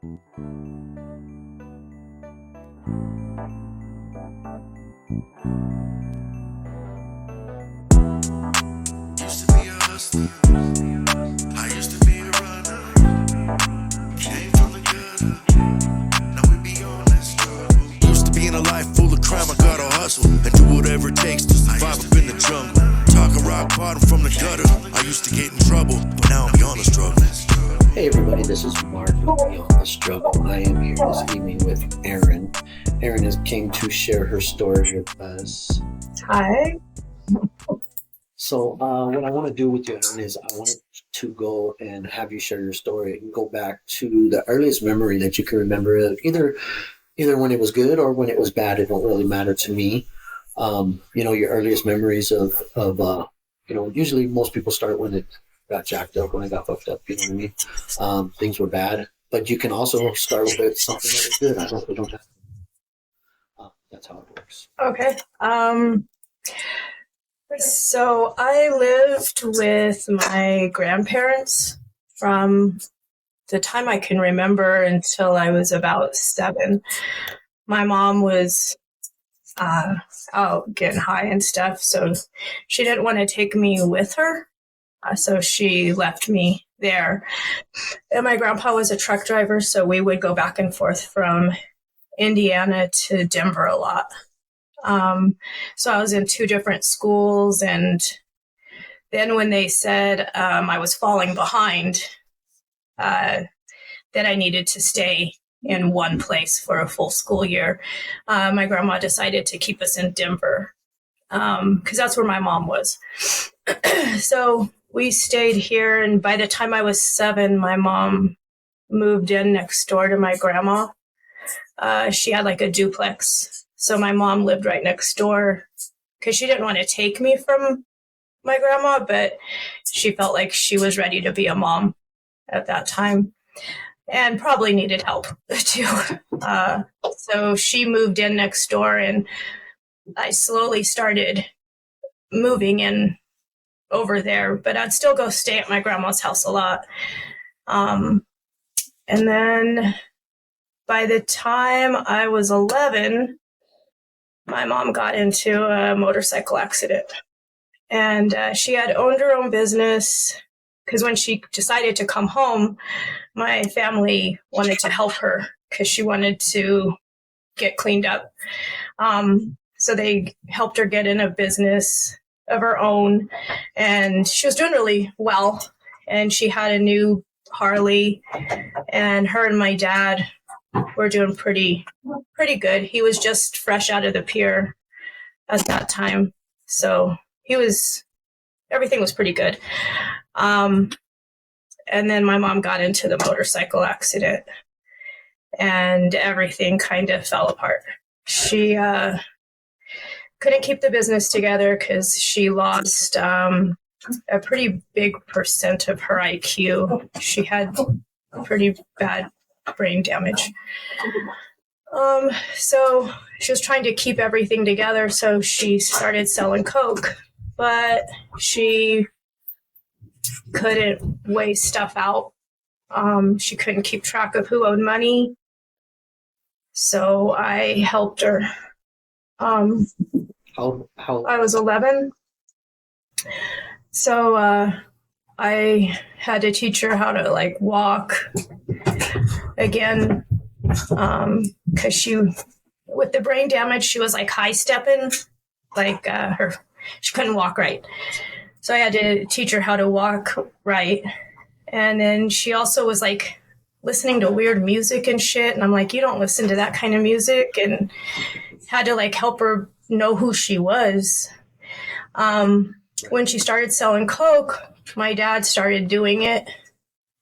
Used to be a hustler. I used to be a runner. Came from the gutter. Now we be on that struggle. Used to be in a life full of crime. I gotta hustle and do whatever it takes to survive up in the jungle. Talking rock bottom from the gutter. I used to get in trouble, but now I'm beyond the struggle. Hey everybody, this is Mark with Beyond the Struggle. I am here this evening with Erin. Erin has came to share her story with us. Hi. So what I want to do with you, Erin, is I wanted to go and have you share your story and go back to the earliest memory that you can remember, either when it was good or when it was bad. It don't really matter to me. Your earliest memories of usually most people start when it got jacked up, when I got fucked up, you know what I mean? Things were bad, but you can also start with something that was good. I don't have that's how it works. Okay. So I lived with my grandparents from the time I can remember until I was about 7. My mom was out getting high and stuff, so she didn't want to take me with her. So she left me there. And my grandpa was a truck driver, so we would go back and forth from Indiana to Denver a lot. So I was in 2 different schools, and then when they said I was falling behind, that I needed to stay in one place for a full school year, my grandma decided to keep us in Denver because that's where my mom was. So we stayed here, and by the time I was 7, my mom moved in next door to my grandma. She had like a duplex, so my mom lived right next door because she didn't want to take me from my grandma, but she felt like she was ready to be a mom at that time and probably needed help too. So she moved in next door, and I slowly started moving in over there, but I'd still go stay at my grandma's house a lot. And then by the time I was 11, my mom got into a motorcycle accident. And she had owned her own business because when she decided to come home, my family wanted to help her because she wanted to get cleaned up. So they helped her get in a business of her own, and she was doing really well. And she had a new Harley, and her and my dad were doing pretty good. He was just fresh out of the pier at that time, so everything was pretty good. And then my mom got into the motorcycle accident, and everything kind of fell apart. She couldn't keep the business together because she lost a pretty big percent of her IQ. She had pretty bad brain damage. So she was trying to keep everything together, so she started selling coke, but she couldn't weigh stuff out. She couldn't keep track of who owed money, so I helped her. How I was 11, so I had to teach her how to walk again, because she, with the brain damage, she was high stepping, she couldn't walk right. So I had to teach her how to walk right. And then she also was listening to weird music and shit, and I'm like, you don't listen to that kind of music, and had to help her know who she was. When she started selling coke, my dad started doing it,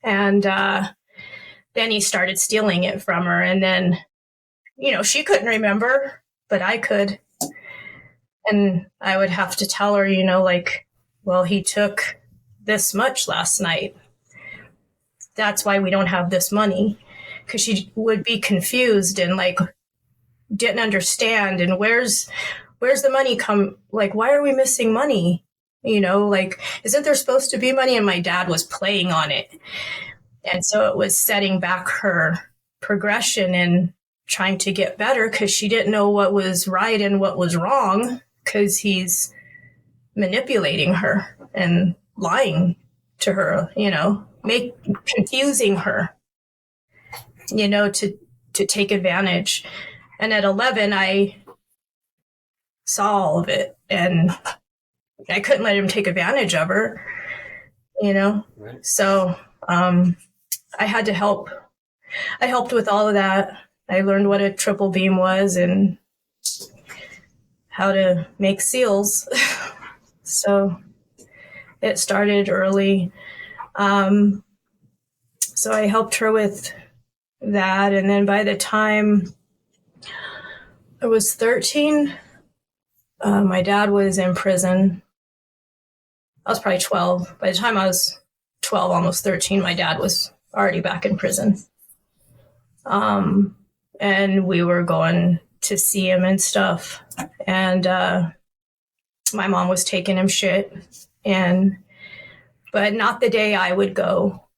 and then he started stealing it from her. And then, she couldn't remember, but I could. And I would have to tell her, well, he took this much last night. That's why we don't have this money. Because she would be confused and didn't understand. And where's the money come? Why are we missing money? Isn't there supposed to be money? And my dad was playing on it. And so it was setting back her progression in trying to get better because she didn't know what was right and what was wrong because he's manipulating her and lying to her, confusing her, to take advantage. And at 11, I saw all of it, and I couldn't let him take advantage of her, Right. So I had to help. I helped with all of that. I learned what a triple beam was and how to make seals. So it started early. So I helped her with that. And then by the time I was 13, my dad was in prison. I was probably 12. By the time I was 12, almost 13, my dad was already back in prison. And we were going to see him and stuff. And my mom was taking him shit. But not the day I would go.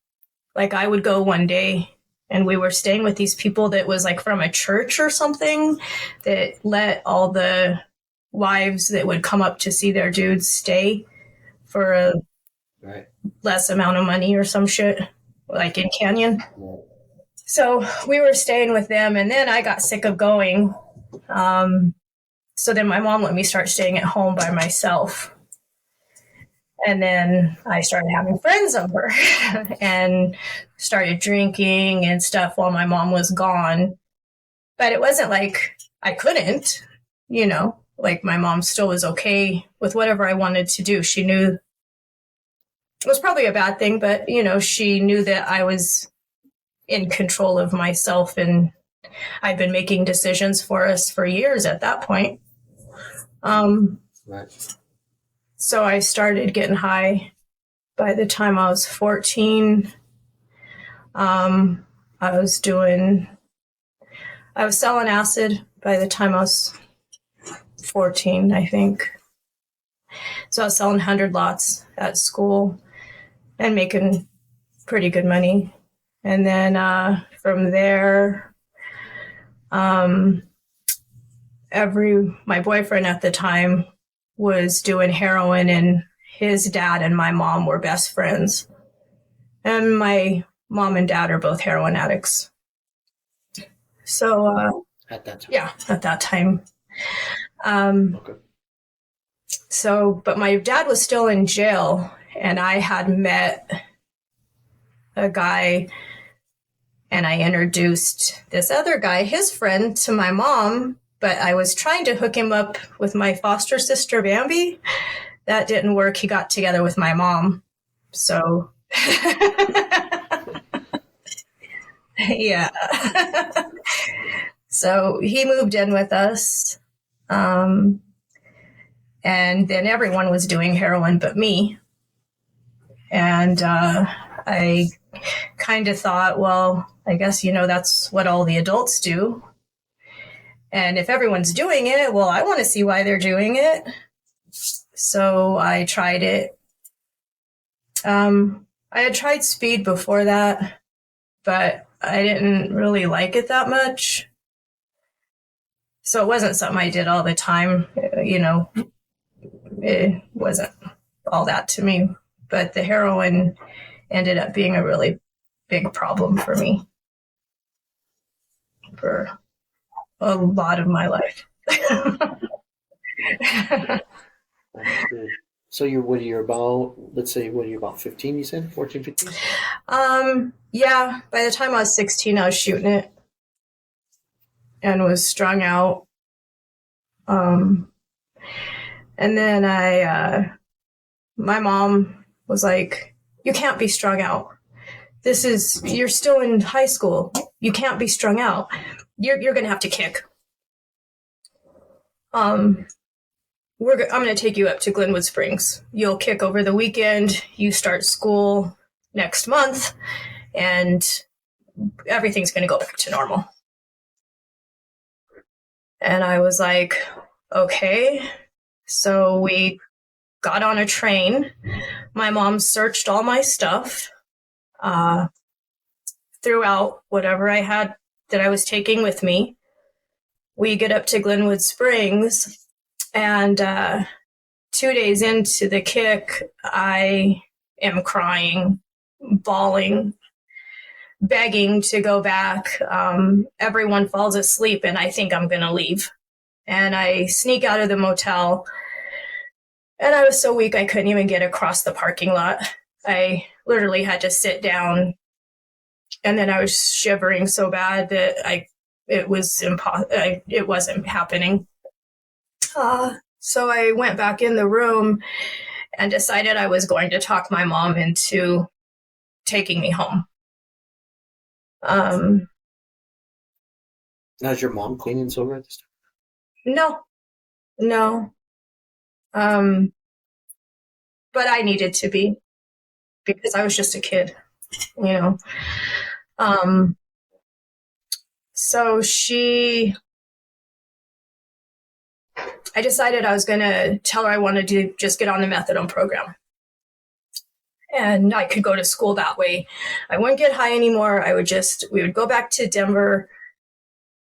Like, I would go one day, and we were staying with these people that was like from a church or something that let all the wives that would come up to see their dudes stay for a less amount of money or some shit, like in Canyon. Right. So we were staying with them, and then I got sick of going. So then my mom let me start staying at home by myself. And then I started having friends over and started drinking and stuff while my mom was gone. But it wasn't like I couldn't, like my mom still was okay with whatever I wanted to do. She knew it was probably a bad thing, but, she knew that I was in control of myself, and I'd been making decisions for us for years at that point. Right. So I started getting high by the time I was 14. I was selling acid by the time I was 14, I think. So I was selling 100 lots at school and making pretty good money. And then from there, my boyfriend at the time was doing heroin, and his dad and my mom were best friends. And my mom and dad are both heroin addicts. So at that time. Yeah, at that time. Okay. So, but my dad was still in jail, and I had met a guy, and I introduced this other guy, his friend, to my mom, but I was trying to hook him up with my foster sister, Bambi. That didn't work. He got together with my mom. So, yeah. So he moved in with us. And then everyone was doing heroin but me. And I kind of thought, well, I guess, that's what all the adults do. And if everyone's doing it, well, I want to see why they're doing it. So I tried it. I had tried speed before that, but I didn't really like it that much. So it wasn't something I did all the time. It wasn't all that to me. But the heroin ended up being a really big problem for me for a lot of my life. So you're about, let's say, you're about 15, you said? 14, 15? Yeah, by the time I was 16, I was shooting it and was strung out. And then my mom was like, you can't be strung out. You're still in high school. You can't be strung out. You're going to have to kick. I'm going to take you up to Glenwood Springs. You'll kick over the weekend. You start school next month, and everything's going to go back to normal. And I was like, okay. So we got on a train. My mom searched all my stuff, threw out whatever I had that I was taking with me. We get up to Glenwood Springs, and 2 days into the kick, I am crying, bawling, begging to go back. Everyone falls asleep, and I think I'm going to leave. And I sneak out of the motel, and I was so weak I couldn't even get across the parking lot. I literally had to sit down, and then I was shivering so bad that it wasn't happening. So I went back in the room and decided I was going to talk my mom into taking me home. Now, is your mom clean and sober at this time? No. But I needed to be, because I was just a kid, you know. So I decided I was going to tell her I wanted to just get on the methadone program. And I could go to school that way. I wouldn't get high anymore. We would go back to Denver.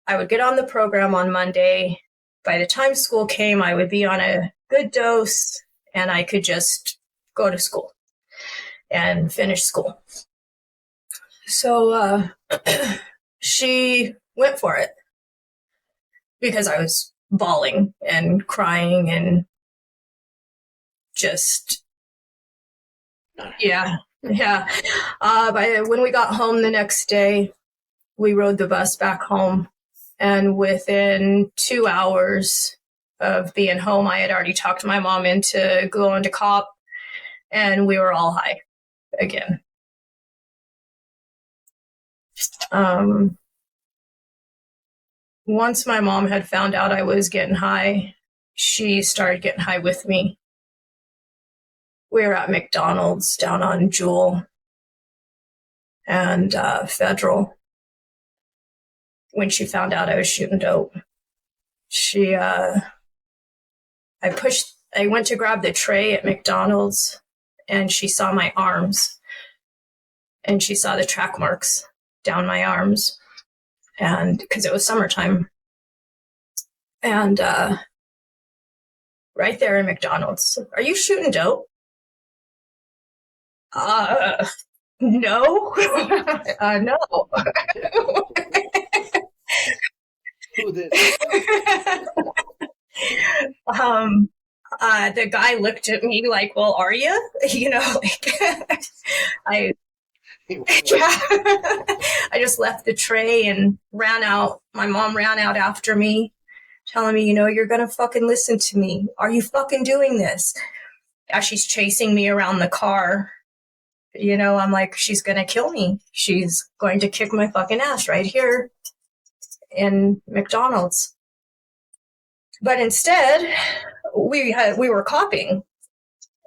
I would get on the program on Monday. By the time school came, I would be on a good dose, and I could just go to school and finish school. So she went for it because I was bawling and crying and just, yeah. When we got home the next day, we rode the bus back home. And within 2 hours of being home, I had already talked my mom into going to COP, and we were all high again. Once my mom had found out I was getting high, she started getting high with me. We were at McDonald's down on Jewel and Federal when she found out I was shooting dope. I went to grab the tray at McDonald's, and she saw my arms, and she saw the track marks down my arms, and because it was summertime. And right there in McDonald's, "Are you shooting dope?" No. No. Who did? The guy looked at me like, "Well, are you?" You know, like I just left the tray and ran out. My mom ran out after me, telling me, "You're going to fucking listen to me. Are you fucking doing this?" As she's chasing me around the car, I'm like, she's going to kill me. She's going to kick my fucking ass right here in McDonald's. But instead, we were copping.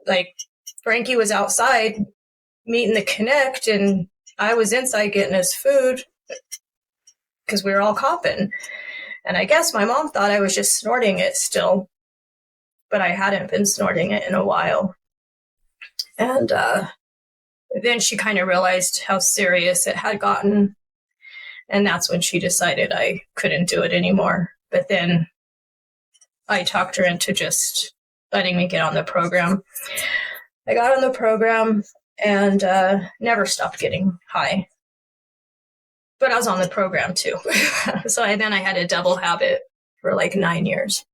Like, Frankie was outside meeting the Connect, and I was inside getting his food because we were all copping. And I guess my mom thought I was just snorting it still, but I hadn't been snorting it in a while. And then she kind of realized how serious it had gotten, and that's when she decided I couldn't do it anymore. But then I talked her into just letting me get on the program. I got on the program and never stopped getting high. But I was on the program too. So then I had a double habit for like 9 years.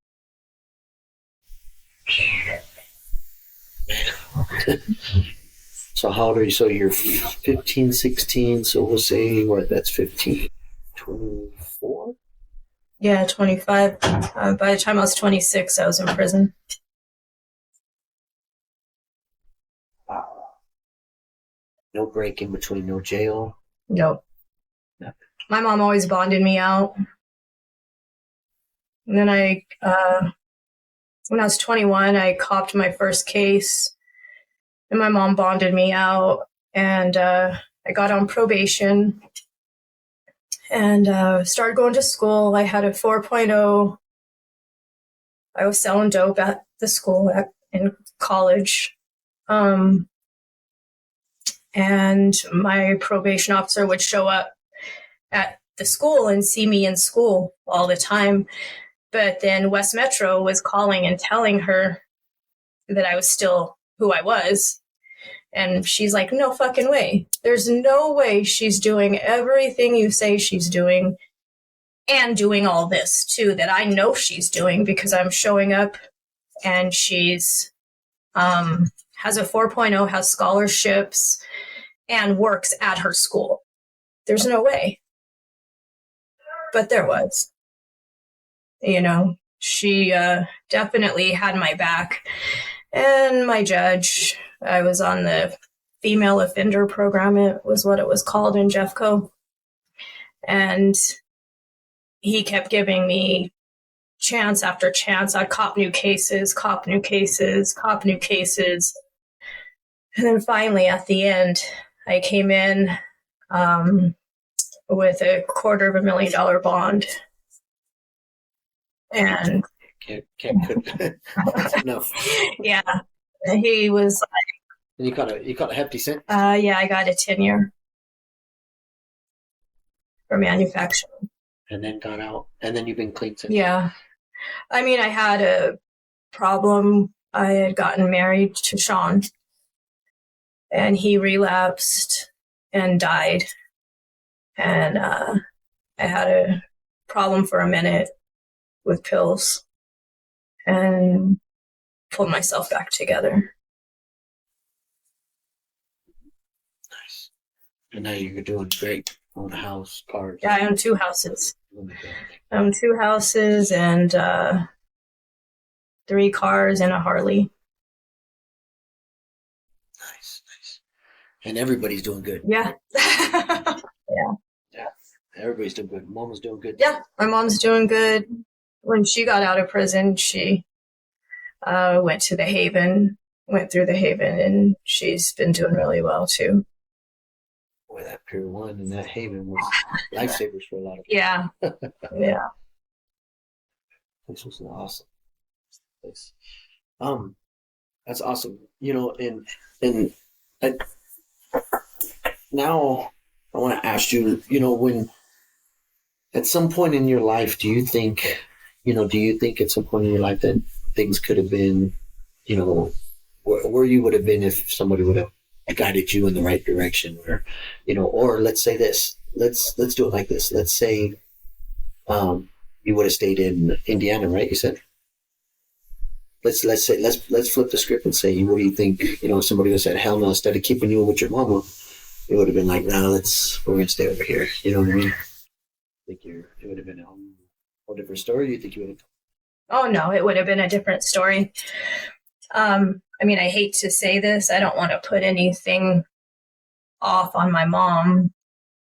So how old are you? So you're 15, 16. So we'll say that's 15, 24? Yeah, 25. By the time I was 26, I was in prison. Wow. No break in between, no jail? Nope. Nothing. My mom always bonded me out. And then when I was 21, I copped my first case, and my mom bonded me out, and I got on probation and started going to school. I had a 4.0. I was selling dope at the school in college. And my probation officer would show up at the school and see me in school all the time. But then West Metro was calling and telling her that I was still who I was. And she's like, no fucking way. There's no way she's doing everything you say she's doing and doing all this too, that I know she's doing because I'm showing up and she's has a 4.0, has scholarships, and works at her school. There's no way. But there was. You know, she definitely had my back. And my judge, I was on the female offender program, it was what it was called in Jeffco. And he kept giving me chance after chance. I'd cop new cases. And then finally, at the end, I came in with a $250,000 bond. And Can't enough. Yeah, he was And you caught a hefty sentence. yeah, I got a 10-year for manufacturing. And then got out. And then you've been clean since. Yeah. I mean, I had a problem. I had gotten married to Sean, and he relapsed and died. And I had a problem for a minute with pills and pulled myself back together. Nice. And now you're doing great. Own a house, cars. Yeah, I own 2 houses. Oh my God. I own 2 houses and 3 cars and a Harley. Nice. And everybody's doing good. Yeah. Yeah. Everybody's doing good. Mama's doing good. Yeah, my mom's doing good. When she got out of prison, she went through the Haven, and she's been doing really well too. Boy, that Pier 1 and that Haven was lifesavers for a lot of people. Yeah. Yeah. This was an awesome place. That's awesome. You know, and now I want to ask you, you know, when at some point in your life, do you think at some point in your life that things could have been, you know, where you would have been if somebody would have guided you in the right direction, or, you know, or let's say this, let's do it like this. Let's say, you would have stayed in Indiana, right? You said. Let's flip the script and say, what do you think? You know, if somebody would have said, hell no, instead of keeping you with your mama, it would have been like, no, we're gonna stay over here. You know what I mean? I think it would have been a whole different story. You think you would have? Oh no, it would have been a different story. I mean, I hate to say this. I don't want to put anything off on my mom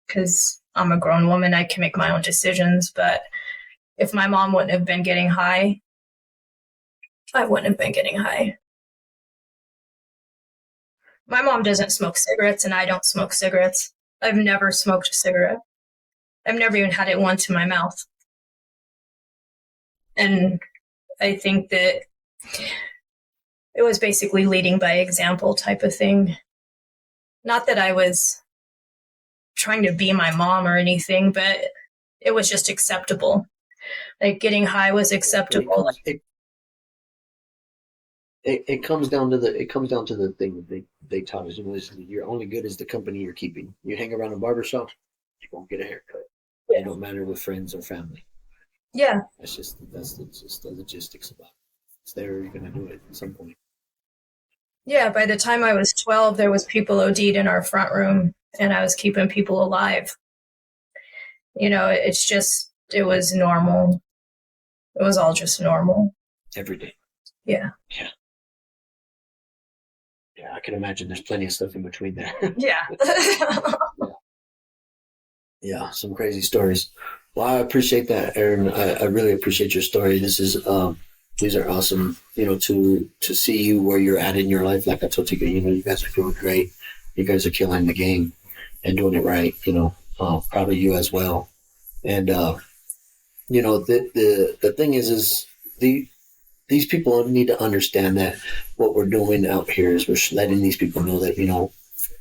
because I'm a grown woman. I can make my own decisions. But if my mom wouldn't have been getting high, I wouldn't have been getting high. My mom doesn't smoke cigarettes and I don't smoke cigarettes. I've never smoked a cigarette. I've never even had it once in my mouth. And I think that it was basically leading by example type of thing. Not that I was trying to be my mom or anything, but it was just acceptable. Like getting high was acceptable. It comes down to the thing that they taught us. You're only good as the company you're keeping. You hang around a barbershop, you won't get a haircut. Yeah. It don't matter with friends or family. Yeah. That's just the logistics about it. It's there, you're gonna do it at some point. Yeah, by the time I was 12, there was people OD'd in our front room, and I was keeping people alive. You know, it was normal. It was all just normal. Every day. Yeah. Yeah. Yeah, I can imagine there's plenty of stuff in between there. Yeah. Yeah, some crazy stories. Well, I appreciate that, Erin. I really appreciate your story. These are awesome, you know, to see you where you're at in your life. Like I told you, you know, you guys are doing great. You guys are killing the game and doing it right, you know. Proud of you as well. And, you know, the thing is these people need to understand that what we're doing out here is we're letting these people know that, you know,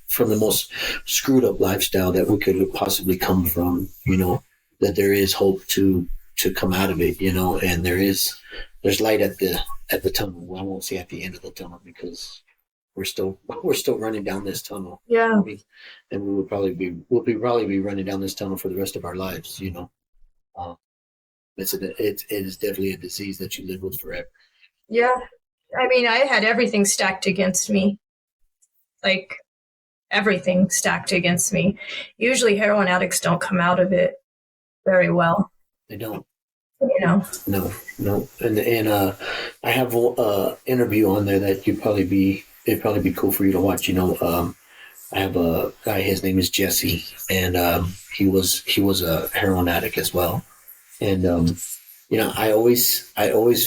from the most screwed up lifestyle that we could possibly come from, you know, that there is hope to come out of it, and there's light at the tunnel. Well, I won't say at the end of the tunnel because we're still running down this tunnel. Yeah. And we'll probably be running down this tunnel for the rest of our lives. It is definitely a disease that you live with forever. Yeah. I mean, I had everything stacked against me. Like, everything stacked against me. Usually heroin addicts don't come out of it very well. They don't. No. And I have an interview on there that it'd probably be cool for you to watch. I have a guy, his name is Jesse, and he was a heroin addict as well. And I always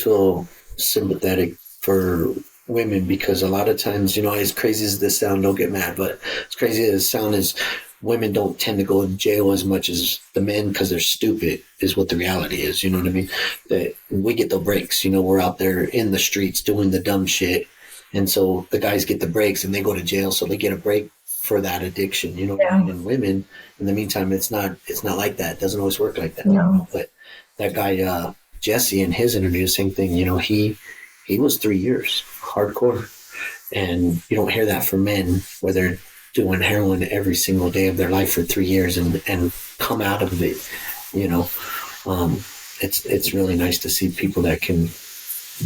feel sympathetic for women because a lot of times, as crazy as this sound, don't get mad, but as crazy as it sound is, women don't tend to go to jail as much as the men because they're stupid is what the reality is. You know what I mean? That we get the breaks. We're out there in the streets doing the dumb shit. And so the guys get the breaks and they go to jail. So they get a break for that addiction, Yeah. And women, in the meantime, it's not like that. It doesn't always work like that. No. But that guy, Jesse, in his interview, same thing, he was 3 years hardcore. And you don't hear that from men where they're doing heroin every single day of their life for 3 years and come out of it, it's really nice to see people that can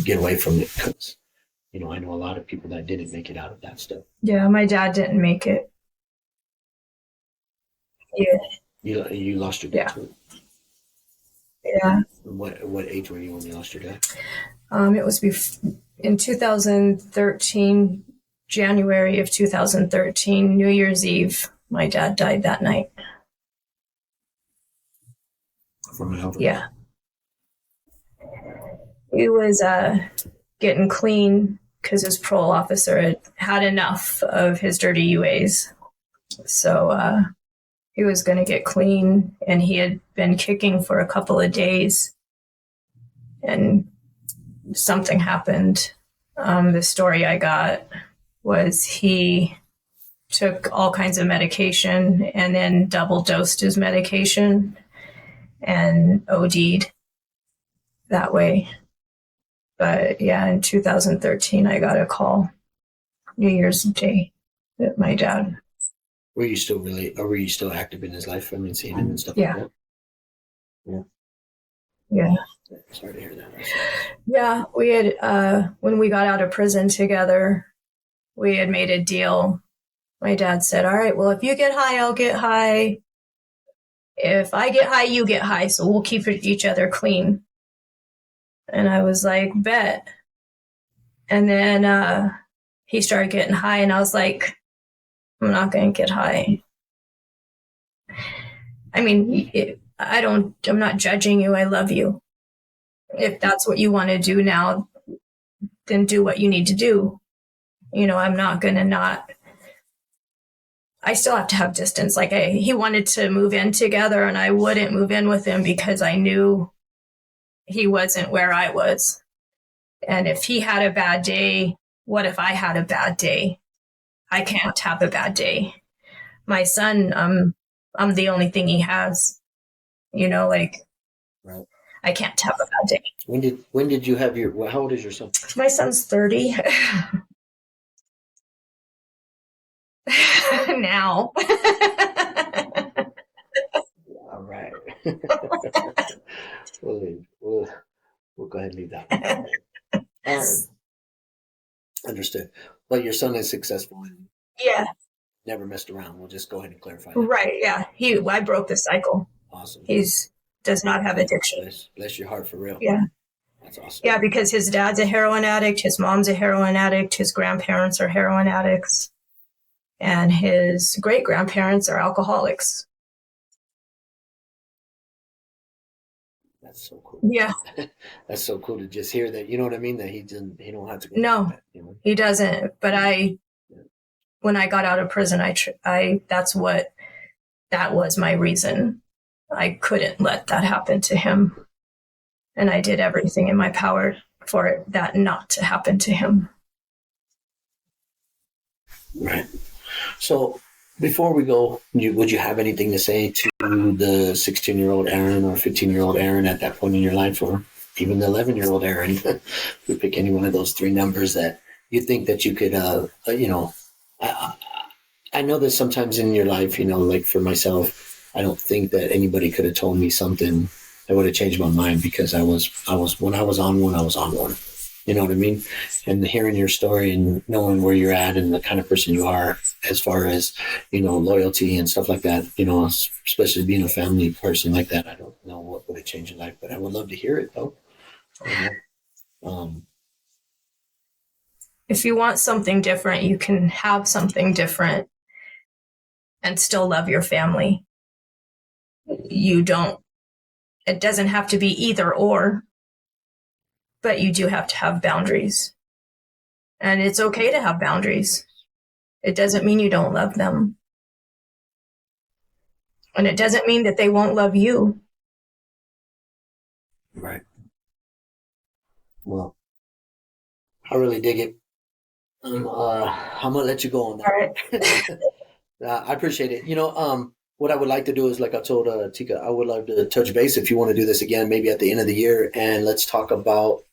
get away from it because, I know a lot of people that didn't make it out of that stuff. Yeah, my dad didn't make it. Yeah. You lost your dad too? Yeah. What age were you when you lost your dad? It was in 2013, January of 2013, New Year's Eve. My dad died that night. From an overdose? Yeah. He was getting clean because his parole officer had enough of his dirty UAs. So he was going to get clean, and he had been kicking for a couple of days. And something happened. The story I got was he took all kinds of medication and then double dosed his medication and OD'd that way. But yeah, in 2013, I got a call, New Year's Day, that my dad. Were you still active in his life? I mean, seeing him and stuff Yeah. like that? Yeah. Sorry to hear that. Yeah, we had, when we got out of prison together, we had made a deal. My dad said, all right, well, if you get high, I'll get high. If I get high, you get high. So we'll keep each other clean. And I was like, bet. And then he started getting high, and I was like, I'm not going to get high. I mean, I'm not judging you. I love you. If that's what you want to do now, then do what you need to do. I'm not going to not. I still have to have distance. Like he wanted to move in together, and I wouldn't move in with him because I knew he wasn't where I was. And if he had a bad day, what if I had a bad day? I can't have a bad day. My son, I'm the only thing he has, Right. I can't have a bad day. When did you have how old is your son? My son's 30. Now. All right. We'll go ahead and leave that. Understood. But your son is successful and never messed around. We'll just go ahead and clarify that. Right, yeah. I broke the cycle. Awesome. Does not have addiction. Bless your heart for real. Yeah. That's awesome. Yeah, because his dad's a heroin addict, his mom's a heroin addict, his grandparents are heroin addicts, and his great-grandparents are alcoholics. That's so cool. Yeah. That's so cool to just hear that. You know what I mean? That he don't have to go. No, that, he doesn't. But when I got out of prison, that was my reason. I couldn't let that happen to him. And I did everything in my power for that not to happen to him. Right. So before we go, would you have anything to say to to the 16-year-old Erin or 15-year-old Erin at that point in your life, or even the 11-year-old Erin. We pick any one of those three numbers that you think that you could, I, I know that sometimes in your life, like for myself, I don't think that anybody could have told me something that would have changed my mind, because when I was on one, I was on one. You know what I mean? And hearing your story and knowing where you're at and the kind of person you are, as far as, loyalty and stuff like that, especially being a family person like that, I don't know what would have changed your life, but I would love to hear it though. Um, If you want something different, you can have something different and still love your family. It doesn't have to be either or, but you do have to have boundaries. And it's okay to have boundaries. It doesn't mean you don't love them. And it doesn't mean that they won't love you. right. Well, I really dig it. I'm gonna let you go on All right. that. I appreciate it. What I would like to do is, like I told Tika, I would love to touch base if you want to do this again, maybe at the end of the year, and let's talk about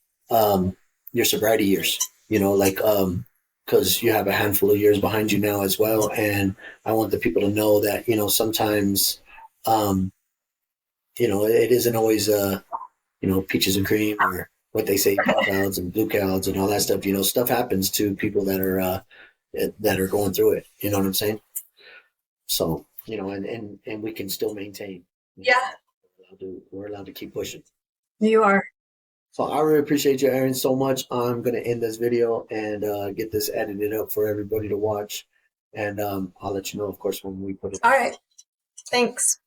your sobriety years. Because you have a handful of years behind you now as well, and I want the people to know that sometimes, it isn't always peaches and cream, or what they say, pink clouds and blue clouds and all that stuff. Stuff happens to people that are going through it. You know what I'm saying? So, and we can still maintain. Yeah, We're allowed to keep pushing. you are. So I really appreciate you, Erin, so much. I'm going to end this video and get this edited up for everybody to watch. And I'll let you know, of course, when we put it. All right. Thanks.